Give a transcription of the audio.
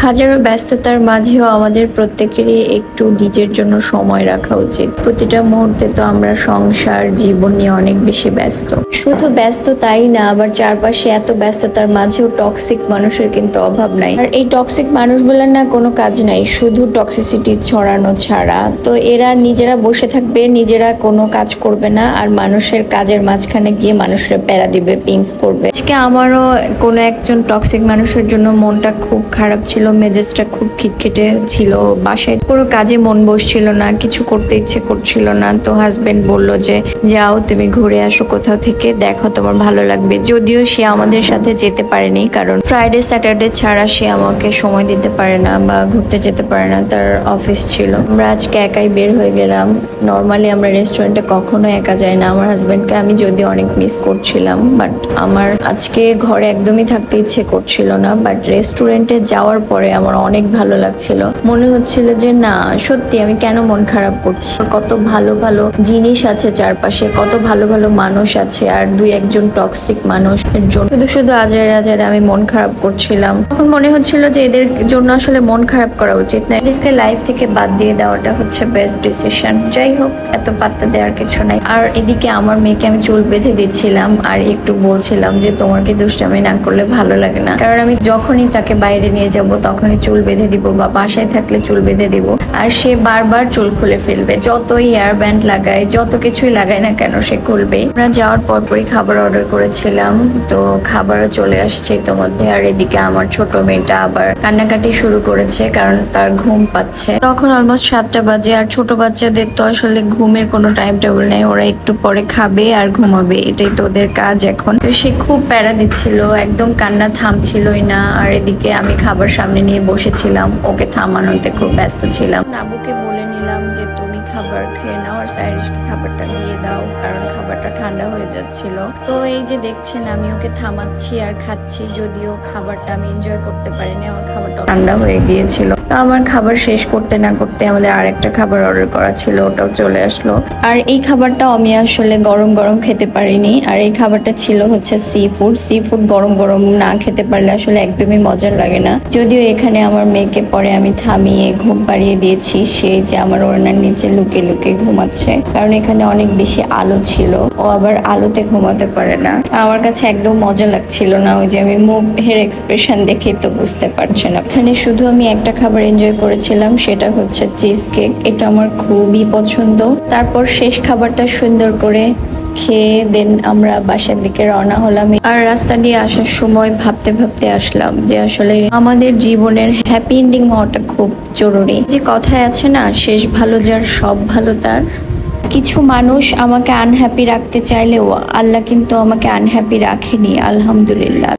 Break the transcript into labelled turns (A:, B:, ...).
A: হাজারো ব্যস্ততার মাঝেও আমাদের প্রত্যেকেরই একটু নিজের জন্য সময় রাখা উচিত। প্রতিটা মুহূর্তে তো আমরা সংসার জীবন নিয়ে অনেক বেশি ব্যস্ত। শুধু ব্যস্ত তাই না, আবার চারপাশে এত ব্যস্ততার মাঝেও টক্সিক মানুষের কিন্তু অভাব নাই। আর এই টক্সিক মানুষগুলোর না কোনো কাজ নাই, শুধু টক্সিসিটি ছড়ানো ছাড়া। তো এরা নিজেরা বসে থাকবে, নিজেরা কোনো কাজ করবে না, আর মানুষের কাজের মাঝখানে গিয়ে মানুষের প্যারা দিবে, পিংস করবে। আজকে আমারও কোনো একজন টক্সিক মানুষের জন্য মনটা খুব খারাপ ছিল, মেজাজটা খুব খিটখিটে ছিল। বাসায় কোনো কাজে মন বসছিল না, কিছু করতে ইচ্ছে করছিল না। তো হাজবেন্ড বলল যে যাও তুমি ঘুরে আসো কোথাও থেকে, দেখো তোমার ভালো লাগবে। যদিও সে আমাদের সাথে যেতে পারেনি, কারণ ফ্রাইডে স্যাটারডে ছাড়া সে আমাকে সময় দিতে পারে না বা ঘুরতে যেতে পারে না, তার অফিস ছিল। আমরা আজকে একাই বের হয়ে গেলাম। নর্মালি আমরা রেস্টুরেন্টে কখনো একা যাই না। আমার হাজবেন্ডকে আমি যদিও অনেক মিস করছিলাম, বাট আমার আজকে ঘরে একদমই থাকতে ইচ্ছে করছিল না। বাট রেস্টুরেন্টে যাওয়ার পরে আমার অনেক ভালো লাগছিল। মনে হচ্ছিল যে না, সত্যি আমি কেন মন খারাপ করছি। কত ভালো ভালো জিনিস আছে চারপাশে, কত ভালো ভালো মানুষ আছে, আর দুই একজন টক্সিক মানুষের জন্য শুধু শুধু আজারে আজারে আমি মন খারাপ করছিলাম। তখন মনে হচ্ছিল যে এদের জন্য আসলে মন খারাপ করা উচিত না, এদেরকে লাইফ থেকে বাদ দিয়ে দেওয়াটা হচ্ছে বেস্ট ডিসিশন। যাই হোক, এত পাত্তা দেওয়ার কিছু নাই। আর এদিকে আমার মেয়েকে আমি চুল বেঁধে দিচ্ছিলাম আর একটু বলছিলাম যে তোমার কি দুষ্টামি না করলে ভালো লাগে না, কারণ আমি যখনই তাকে বাইরে নিয়ে যাব তখনই চুল বেঁধে দিব, বা বাসায় থাকলে চুল বেঁধে দিব, আর সে বারবার চুল খুলে ফেলবে। যতই হেয়ার ব্যান্ড লাগায়, যত কিছুই লাগায় না কেন, সে খুলবেই। আমরা যাওয়ার পরপরই খাবার অর্ডার করেছিলাম, তো খাবারও চলে আসছে ইতোমধ্যে। আর এদিকে আমার ছোট মেয়েটা আবার কান্নাকাটি শুরু করেছে, কারণ তার ঘুম পাচ্ছে। তখন অলমোস্ট 7টা বাজে, আর ছোট বাচ্চাদের তো আসলে ঘুমের কোনো টাইম টেবিল নেই, ওরা একটু পরে খাবে আর ঘুমাবে, এটাই তো ওদের কাজ এখন। তো সে খুব প্যারা দিচ্ছিল, একদম কান্না থামছিলই না। আর এদিকে আমি খাবার সামনে নিয়ে বসেছিলাম, ওকে থামানোতে খুব ব্যস্ত ছিলাম। আবুকে বলে নিলাম যে তুমি খাবার খেয়ে নাও আর সাইরিশকে খাবারটা দিয়ে দাও, কারণ খাবারটা ঠান্ডা হয়ে যাচ্ছিল। তো এই যে দেখছেন আমি ওকে থামাচ্ছি আর খাচ্ছি, যদিও খাবারটা আমি এনজয় করতে পারিনি, আমার খাবারটা ঠান্ডা হয়ে গিয়েছিল। তো আমার খাবার শেষ করতে না করতে আমাদের আরেকটা খাবার অর্ডার করা ছিল, ওটাও চলে আসলো। আর এই খাবারটাও আমি আসলে গরম গরম খেতে পারিনি। আর এই খাবারটা ছিল হচ্ছে সি ফুড গরম গরম না খেতে পারলে আসলে একদমই মজার লাগে না। যদিও এখানে আমার মেয়েকে পরে আমি থামিয়ে ঘুম পাড়িয়ে দিয়েছি, সে যে আমার ওড়নার নিচে লুকে লুকে ঘুমাচ্ছে, কারণ এখানে অনেক বেশি আলো ছিল, ও আবার আলোতে ঘুমাতে পারে না। আমার কাছে একদম মজা লাগছিল না, ওই যে আমি মুখের এক্সপ্রেশন দেখে তো বুঝতে পারছে না। এখানে শুধু আমি একটা খাবার এনজয় করেছিলাম, সেটা হচ্ছে চিজ কেক। এটা আমার খুবই পছন্দ। তারপর শেষ খাবারটা সুন্দর করে খেয়ে দেন আমরা বাসার দিকে রওনা হলাম। আর রাস্তা দিয়ে আসার সময় ভাবতে ভাবতে আসলাম যে আসলে আমাদের জীবনের হ্যাপি এন্ডিং হওয়াটা খুব জরুরি। যে কথায় আছে না, শেষ ভালো যার সব ভালো তার। কিছু মানুষ আমাকে আনহ্যাপি রাখতে চাইলেও আল্লাহ কিন্তু আমাকে আনহ্যাপি রাখেনি, আলহামদুলিল্লাহ।